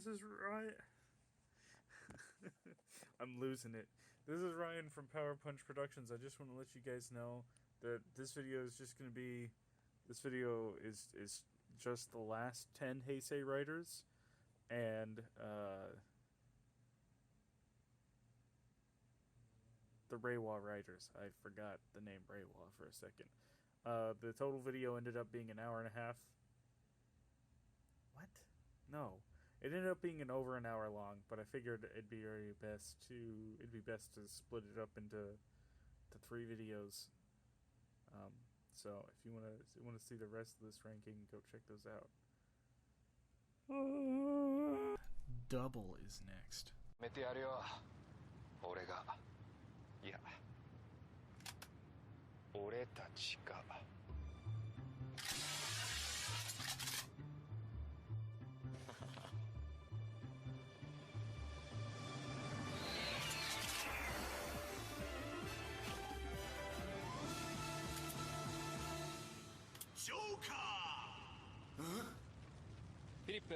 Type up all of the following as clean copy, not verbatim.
This is Ryan. I'm losing it. This is Ryan from Power Punch Productions. I just want to let you guys know that this video is just going to be. This video is just the last 10 Heisei writers, and the Reiwa writers. I forgot the name Reiwa for a second. The total video ended up being an hour and a half. What? No. It ended up being over an hour long, but I figured it'd be best to split it up into 3 videos. So if you want to see the rest of this ranking, go check those out. Double is next. めてやるよ。俺が、いや、俺たちが。ジョーカー。フィリップ。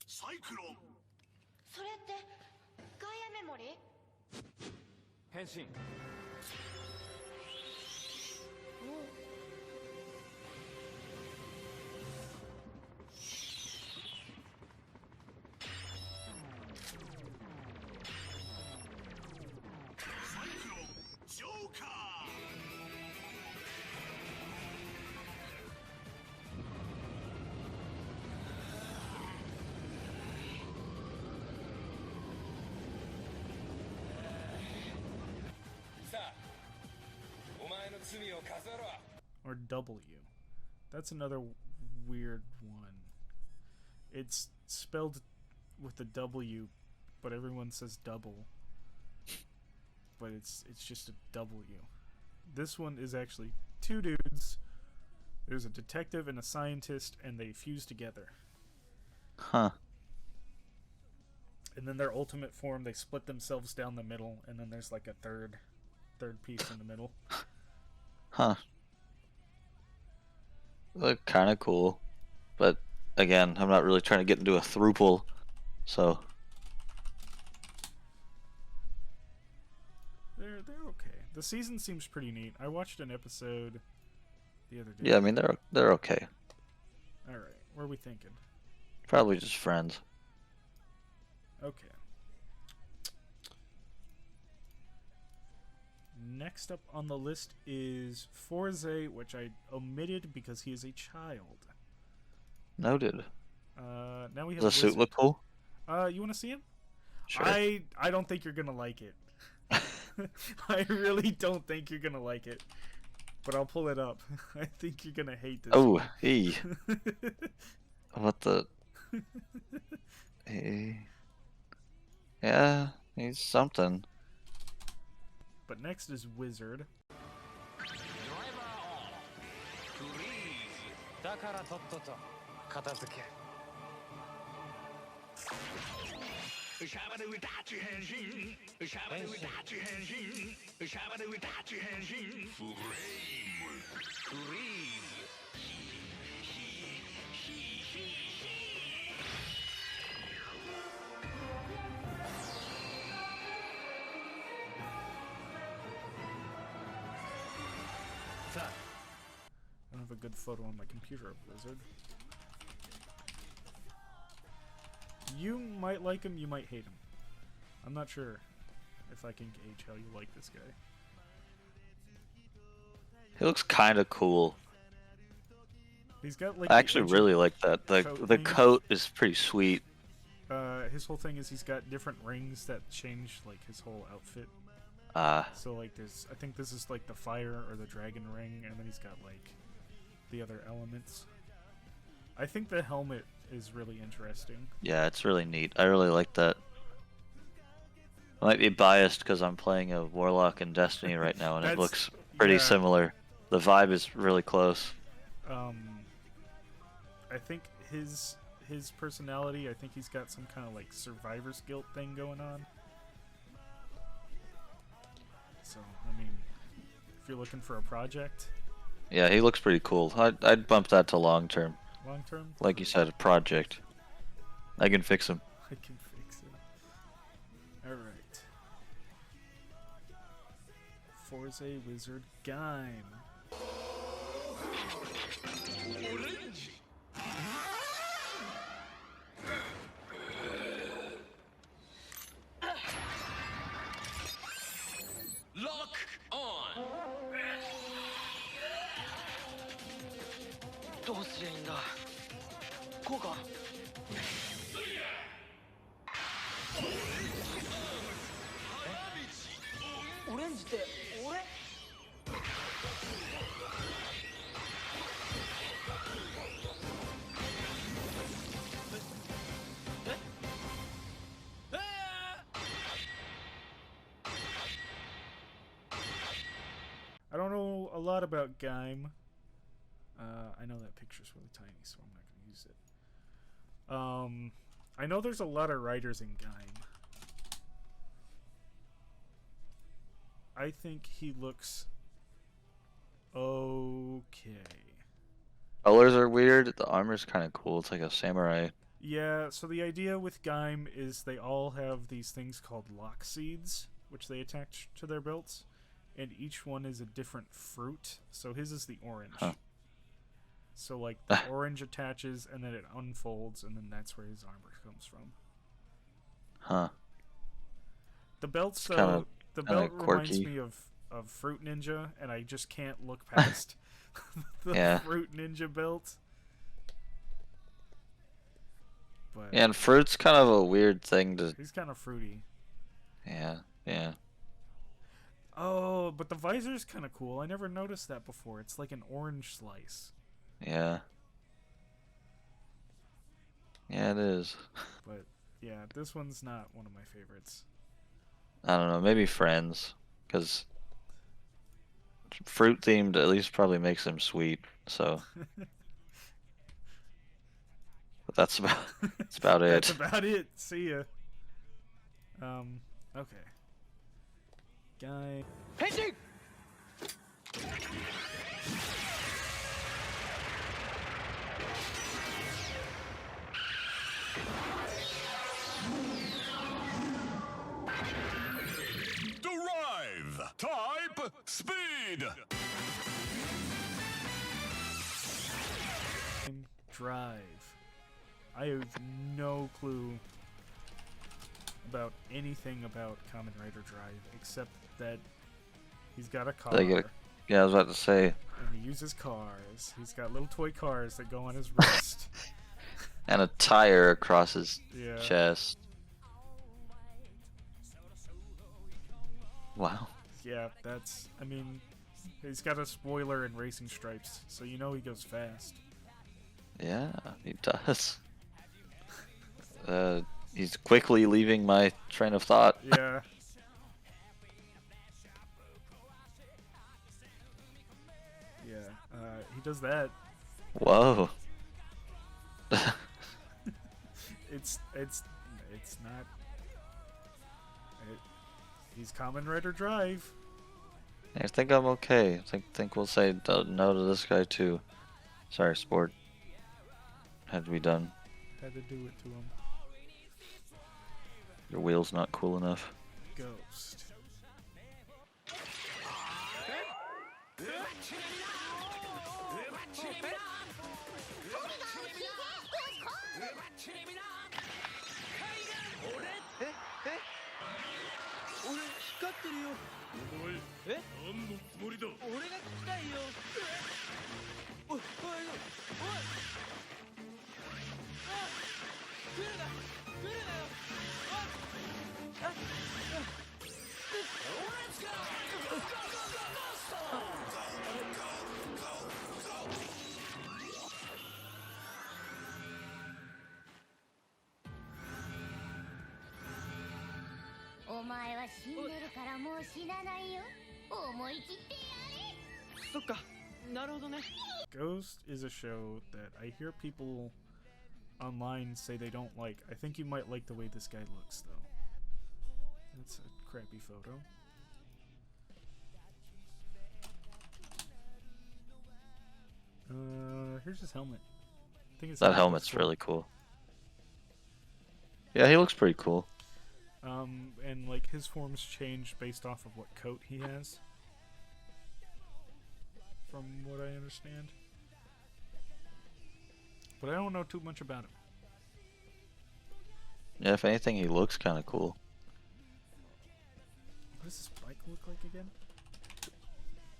サイクロン。それってガイアメモリー？変身。サイクロンジョーカー。Or W. That's another weird one. It's spelled with a W, but everyone says double. But it's just a W. This one is actually 2 dudes. There's a detective and a scientist, and they fuse together. Huh. And then their ultimate form, they split themselves down the middle, and then there's like a third piece in the middle. Huh. Look kind of cool, but again, I'm not really trying to get into a throuple, so. They're okay. The season seems pretty neat. I watched an episode the other day. Yeah, I mean they're okay. All right, what are we thinking? Probably just friends. Okay. Next up on the list is Forze, which I omitted because he is a child. Noted. Now we have Does the suit look cool? You want to see him? Sure. I don't think you're gonna like it. I really don't think you're gonna like it. But I'll pull it up. I think you're gonna hate this. Oh, one. he. What the? He. Yeah, he's something. But next is Wizard. だからとっとと片付け。シャバでウタッチ変身。シャバでウタッチ変身。シャバでウタッチ変身。フレーム。フリーズ。I don't have a good photo on my computer of Wizard. You might like him, you might hate him. I'm not sure if I can gauge how you like this guy. He looks kind of cool. He's got like I actually really like that. The coat is pretty sweet. His whole thing is he's got different rings that change like his whole outfit. So like I think this is like the fire or the dragon ring, and then he's got like the other elements. I think the helmet is really interesting. Yeah, it's really neat. I really like that. I might be biased because I'm playing a Warlock in Destiny right now, and it looks pretty similar. The vibe is really close. I think his personality, I think he's got some kind of like survivor's guilt thing going on. So, I mean, if you're looking for a project... Yeah, he looks pretty cool. I'd bump that to long term. Long term? Like you said, a project. I can fix him. I can fix it. Alright. Forza Wizard Gaim. Lock on. どうすりゃいいんだ。こうか。オレンジって俺？I don't know a lot about Gaim. I know that picture's really tiny, so I'm not going to use it. I know there's a lot of writers in Gaim. I think he looks okay. Colors are weird. The armor's kind of cool. It's like a samurai. Yeah, so the idea with Gaim is they all have these things called lock seeds, which they attach to their belts, and each one is a different fruit. So his is the orange. Huh. So like the orange attaches and then it unfolds, and then that's where his armor comes from. Huh. The belt's kinda- the kinda belt reminds quirky. me of Fruit Ninja, and I just can't look past the Yeah. Fruit Ninja belt. But Yeah, and fruit's kind of a weird thing to. he's kind of fruity. Yeah, yeah. Oh, but the visor's kind of cool. I never noticed that before. It's like an orange slice. Yeah. Yeah, it is. But yeah, this one's not one of my favorites. I don't know, maybe friends, because fruit themed at least probably makes them sweet. So, but that's about That's it. about it. See ya. Okay. Guy. 変身。Derive. Type speed. Drive. I have no clue about anything about Kamen Rider Drive except that he's got a car They get Yeah, I was about to say. and he uses cars. He's got little toy cars that go on his wrist. And a tire across his Yeah. chest. Wow. Yeah, that's. I mean, he's got a spoiler and racing stripes, so you know he goes fast. Yeah, he does. He's quickly leaving my train of thought. Yeah. Yeah, he does that. Whoa. It's not. He's Kamen Rider Drive. I think I'm okay. I think we'll say no to this guy too. Sorry, sport. Had to be done. Had to do it to him. Your wheel's not cool enough. Ghost. Ghost is a show that I hear people online say they don't like. I think you might like the way this guy looks, though. That's a crappy photo. Here's his helmet. think his That helmet looks helmet's cool. really cool. Yeah, he looks pretty cool. And like his forms change based off of what coat he has. From what I understand. But I don't know too much about him. Yeah, if anything, he looks kind of cool. What does this bike look like again?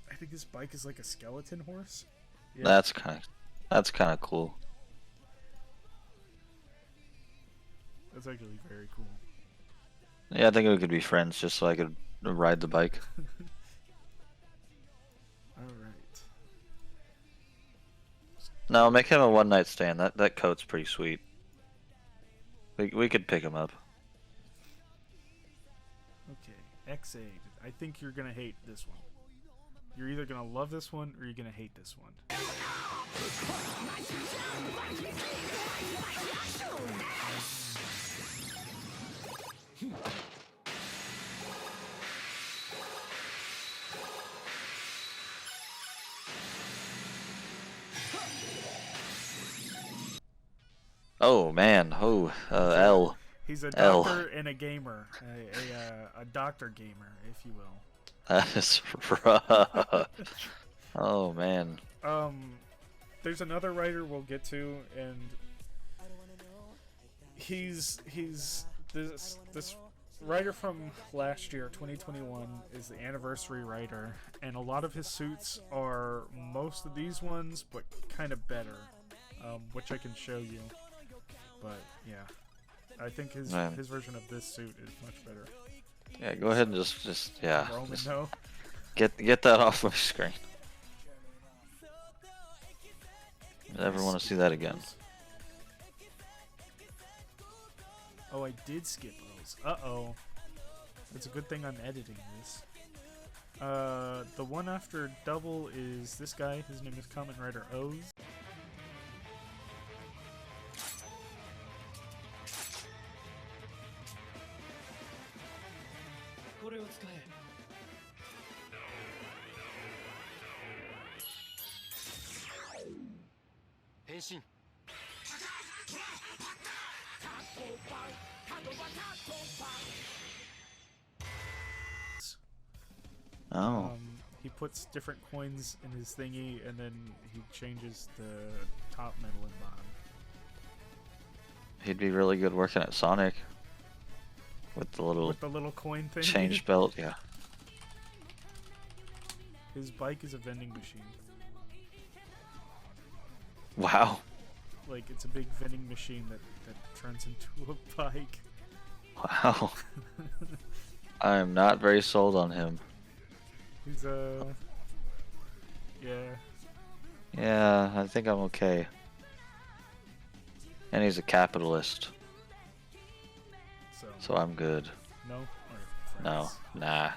I think this bike is like a skeleton horse. Yeah. That's kind of cool. That's actually very cool. Yeah, I think we could be friends just so I could ride the bike. Alright. No, make him a one night stand. That coat's pretty sweet. We could pick him up. Okay. X8. I think you're gonna hate this one. You're either gonna love this one or you're gonna hate this one. Oh man, L. He's a L. doctor and a gamer. A doctor gamer, if you will. That is rough. Oh man. There's another writer we'll get to, and he's this writer from last year, 2021, is the anniversary writer, and a lot of his suits are most of these ones, but kind of better, which I can show you. But yeah, I think his version of this suit is much better. Yeah, go ahead and just yeah. Roman, Just no. get that off my screen. Never want to see that again. Oh, I did skip O's. Uh-oh. It's a good thing I'm editing this. The one after double is this guy. His name is Kamen Rider O's. Oh. He puts different coins in his thingy, and then he changes the top, middle, and bottom. He'd be really good working at Sonic. With the little coin thing. change belt, yeah. His bike is a vending machine. Wow. Like, it's a big vending machine that turns into a bike. Wow. I am not very sold on him. He's yeah. Yeah, I think I'm okay. And he's a capitalist, so I'm good. No? No, nah,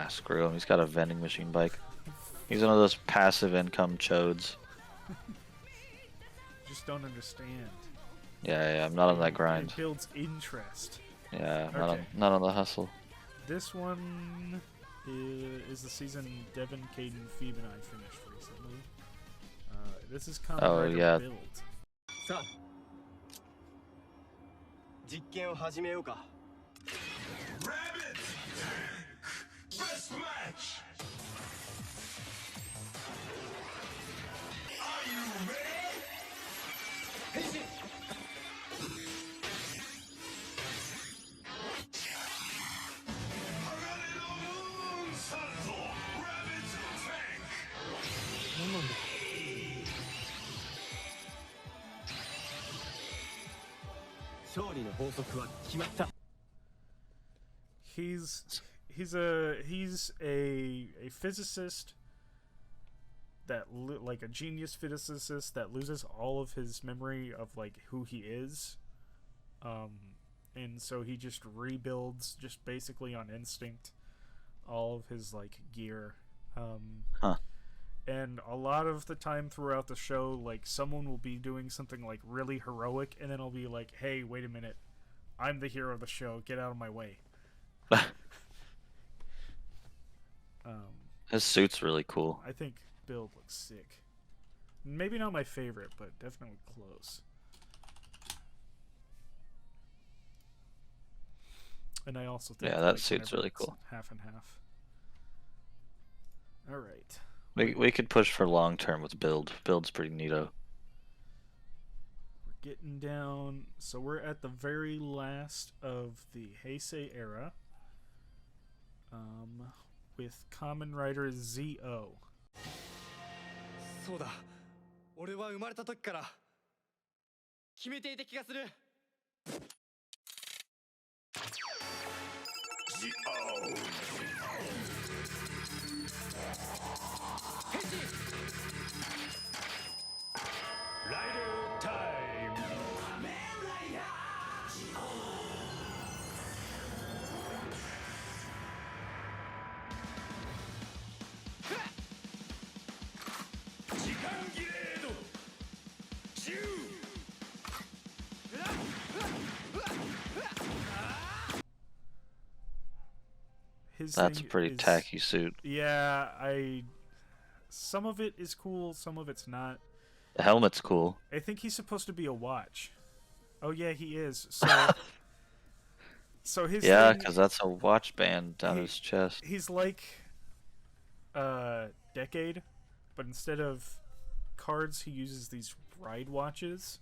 screw him. He's got a vending machine bike. He's one of those passive income chodes. Just don't understand. Yeah, I'm not on that grind. It builds interest. Yeah, Okay. not on the hustle. This one is the season Devin, Kaden, feeB, and I finished recently. This is Kamen Rider yeah. Build. さあ実験を始めようか Best match! Are you ready? 変身 勝利の法則は決まった He's a physicist that like a genius physicist that loses all of his memory of like who he is, and so he just rebuilds just basically on instinct all of his like gear. And a lot of the time throughout the show, like someone will be doing something like really heroic, and then I'll be like, "Hey, wait a minute, I'm the hero of the show. Get out of my way." His suit's really cool. I think build looks sick. Maybe not my favorite, but definitely close. And I also think Yeah, that like, suit's whenever really it's cool. half and half. All right. We could push for long term with build. Build's pretty neato. We're getting down. So we're at the very last of the Heisei era. With Kamen Rider ZO. そうだ俺は生まれた時から決めていた気がする Rider time. 時間ギレードシュー His That's a thing pretty is- tacky suit. Yeah, some of it is cool, some of it's not. The helmet's cool. I think he's supposed to be a watch. Oh yeah, he is. So, so his Yeah, thing, because that's a watch band down he- his chest. he's like Decade, but instead of cards, he uses these ride watches.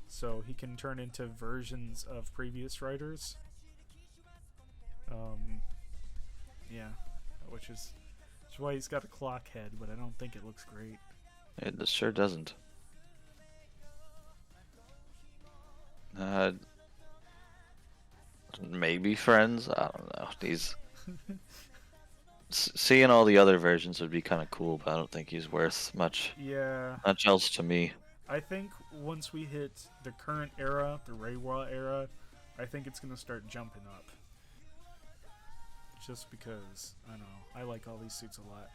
So he can turn into versions of previous riders. Yeah, which is why he's got a clock head, but I don't think it looks great. It sure doesn't. Maybe friends. I don't know. These seeing all the other versions would be kind of cool, but I don't think he's worth much Yeah, else to me. I think once we hit the current era, the Reiwa era, I think it's gonna start jumping up. Just because, I don't know, I like all these suits a lot.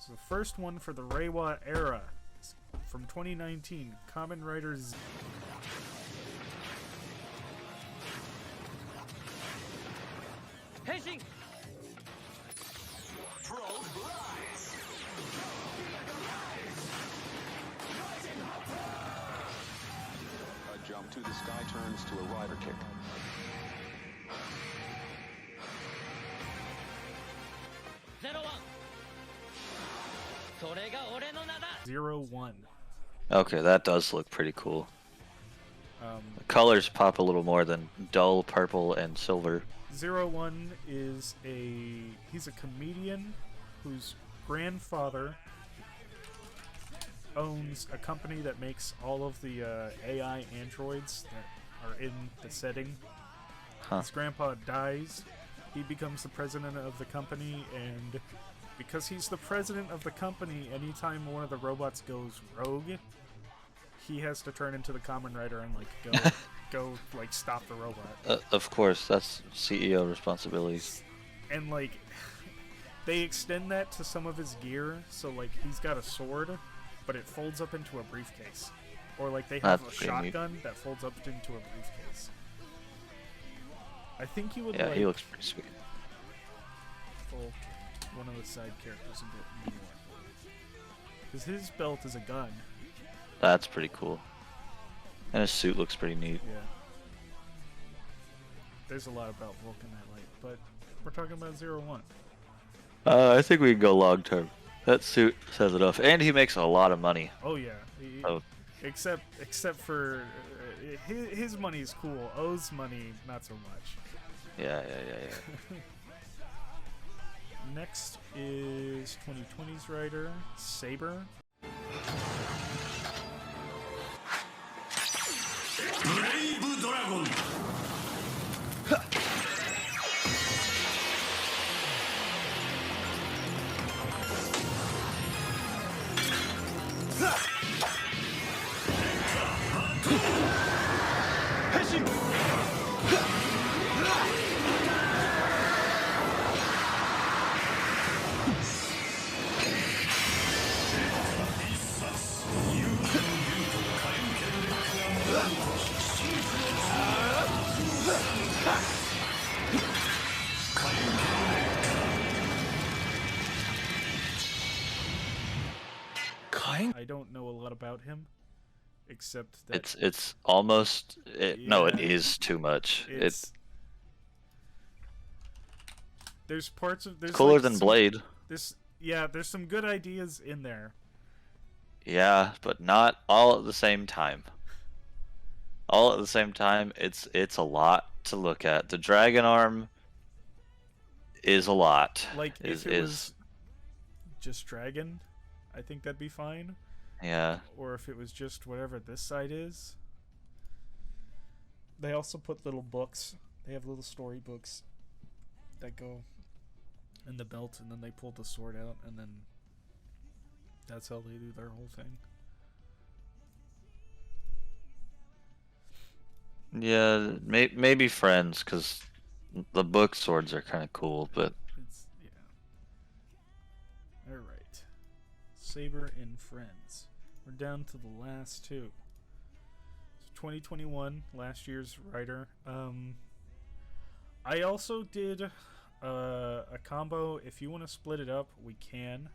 So the first one for the Reiwa era is from 2019, Kamen Rider Z. A jump to the sky turns to a rider kick. Zero One. Okay, that does look pretty cool. Um, The colors pop a little more than dull purple and silver. 01 is he's a comedian whose grandfather owns a company that makes all of the AI androids that are in the setting. Huh. His grandpa dies, he becomes the president of the company, and because he's the president of the company, anytime one of the robots goes rogue, he has to turn into the Kamen Rider and like go like stop the robot. Of course, that's CEO responsibilities. And like they extend that to some of his gear, so like he's got a sword, but it folds up into a briefcase. Or like they have That's a pretty neat. shotgun that folds up into a briefcase. I think you would Yeah, like he looks pretty sweet. Vulcan, one of the side characters, a bit more. Because his belt is a gun. That's pretty cool. And his suit looks pretty neat. Yeah. There's a lot about Vulcan I like, but we're talking about 01. I think we can go long term. That suit says enough, and he makes a lot of money. Oh yeah. Oh. Except for his money is cool. O's money not so much. Yeah. Next is 2020's writer Saber. Brave Dragon. I don't know a lot about him, except that It's almost no, it Yeah. is too much. it's there's parts of there's Cooler like than some, Blade. there's some good ideas in there. Yeah, but not all at the same time. All at the same time, it's a lot to look at. The dragon arm is a lot. Like Is if it was just dragon, I think that'd be fine. yeah. Or if it was just whatever this side is. They also put little books. They have little story books that go in the belt, and then they pull the sword out, and then that's how they do their whole thing. Yeah, maybe friends, because the book swords are kind of cool, but It's yeah. All right, Saber and Friends. We're down to the last two. 2021, last year's writer. I also did a combo. If you want to split it up, we can.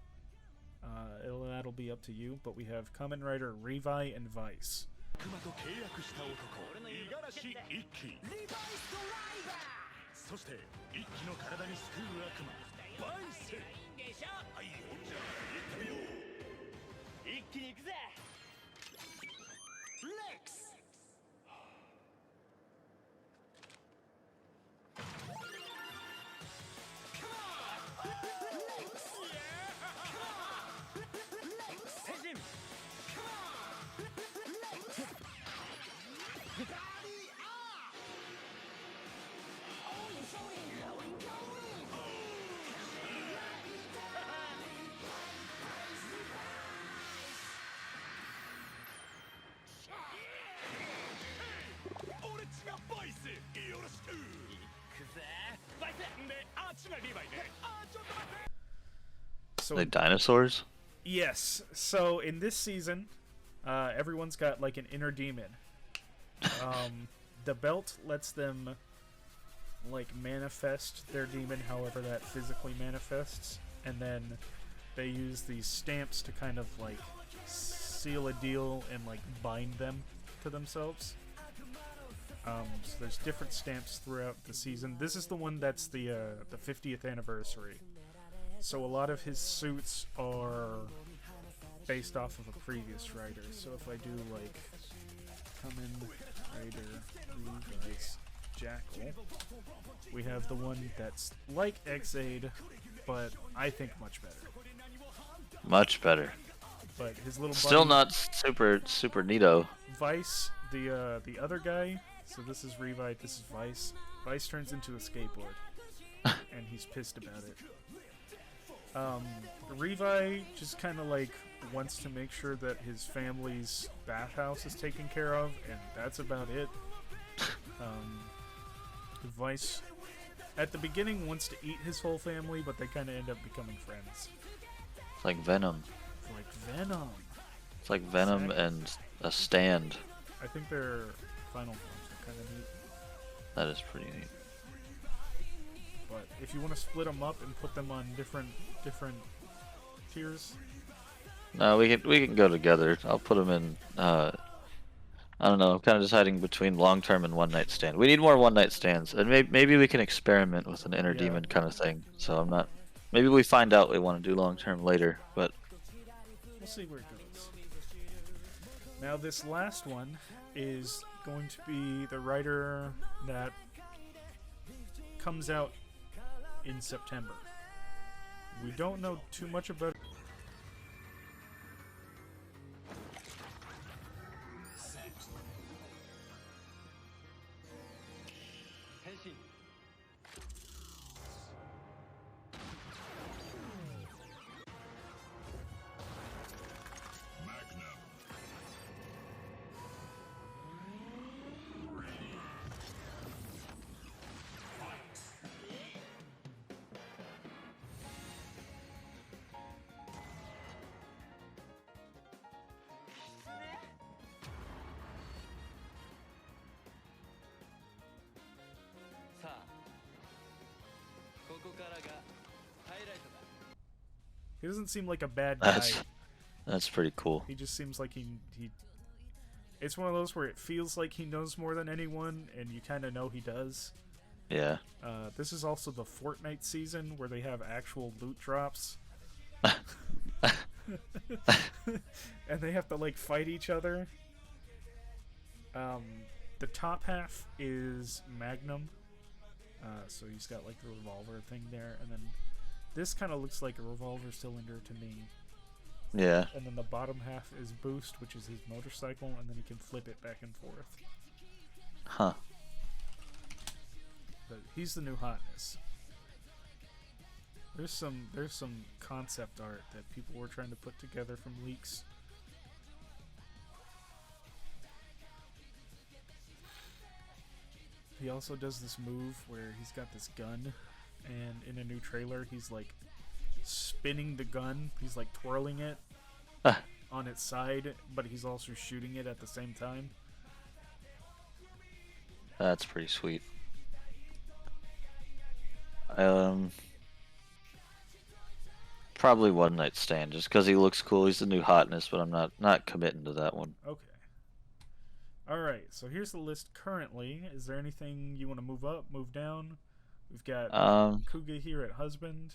That'll be up to you. But we have Kamen Rider Revi and Vice. 悪魔と契約した男五十嵐一輝そして一輝の体に救う悪魔バイスはいほんじゃ行ってみよう一気に行くぜレックス 俺っちがバイスよろしく行くぜバイスであっちがリヴァイねあちょっと待って So like dinosaurs. yes. So in this season, everyone's got like an inner demon. The belt lets them like manifest their demon however that physically manifests, and then they use these stamps to kind of like seal a deal and like bind them to themselves. So there's different stamps throughout the season. This is the one that's the 50th anniversary. So a lot of his suits are based off of a previous writer. So if I do like Kamen Rider Revice Jackal, we have the one that's like X-Aid, but I think much better. Much better. But his little Still buddy, not super neato. Vice, the other guy. So this is Revi, this is Vice. Vice turns into a skateboard, and he's pissed about it. Revi just kind of like wants to make sure that his family's bathhouse is taken care of, and that's about it. Vice, at the beginning, wants to eat his whole family, but they kind of end up becoming friends. It's like Venom. Like Venom. It's like Venom and a stand. I think their final forms are kind of neat. That is pretty neat. But if you want to split them up and put them on different tiers, No, we can go together. I'll put them in. I don't know. I'm kind of deciding between long term and one night stand. We need more one night stands, and maybe we can experiment with an inner Yeah. demon kind of thing. So I'm not. Maybe we find out we want to do long term later, but we'll see where it goes. Now this last one is going to be the writer that comes out in September. We don't know too much about it. He doesn't seem like a bad guy. that's pretty cool. He just seems like he. It's one of those where it feels like he knows more than anyone, and you kind of know he does. Yeah. This is also the Fortnite season where they have actual loot drops. And they have to like fight each other. The top half is Magnum. So he's got like the revolver thing there, and then this kind of looks like a revolver cylinder to me. Yeah. And then the bottom half is Boost, which is his motorcycle, and then he can flip it back and forth. Huh. But he's the new hotness. There's some concept art that people were trying to put together from leaks. He also does this move where he's got this gun, and in a new trailer he's like spinning the gun. He's like twirling it on its side, but he's also shooting it at the same time. That's pretty sweet. Probably One Night Stand, just because he looks cool. He's the new hotness, but I'm not committing to that one. Okay. Alright, so here's the list currently. Is there anything you want to move up, move down? We've got Kuga here at husband.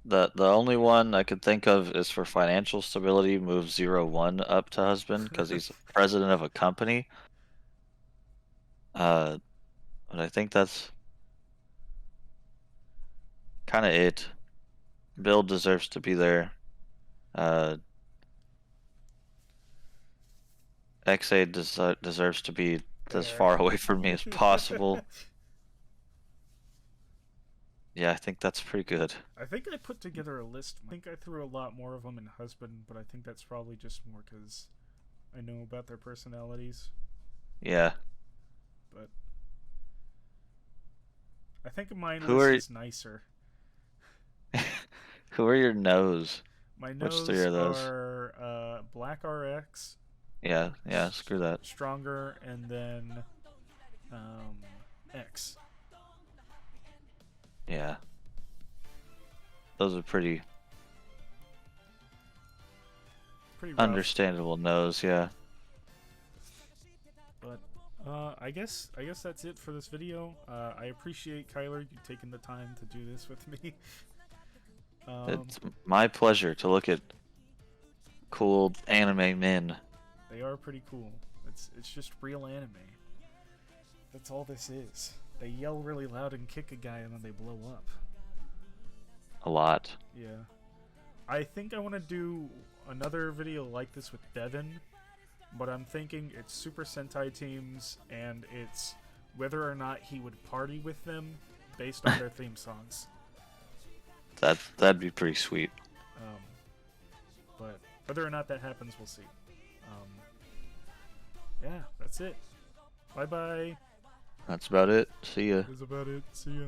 The only one I could think of is for financial stability, move 01 up to husband, because he's president of a company. But I think that's kind of it. Bill deserves to be there. XA deserves to be as far away from me as possible. Yeah, I think that's pretty good. I think I put together a list. I think I threw a lot more of them in husband, but I think that's probably just more because I know about their personalities. Yeah. But I think mine is nicer. Who are your no's? My no's Which 3 are those? Are Black RX. Yeah, screw that. Stronger, and then X. Yeah. Those are pretty rough. Understandable no's, yeah. But I guess that's it for this video. I appreciate Kyler you taking the time to do this with me. It's my pleasure to look at cool anime men. They are pretty cool. It's just real anime. That's all this is. They yell really loud and kick a guy and then they blow up. A lot. Yeah. I think I want to do another video like this with Devin, but I'm thinking it's Super Sentai teams and it's whether or not he would party with them based on their theme songs. That'd be pretty sweet. But whether or not that happens, we'll see. Yeah, that's it. Bye-bye. That's about it. See ya. That's about it. See ya.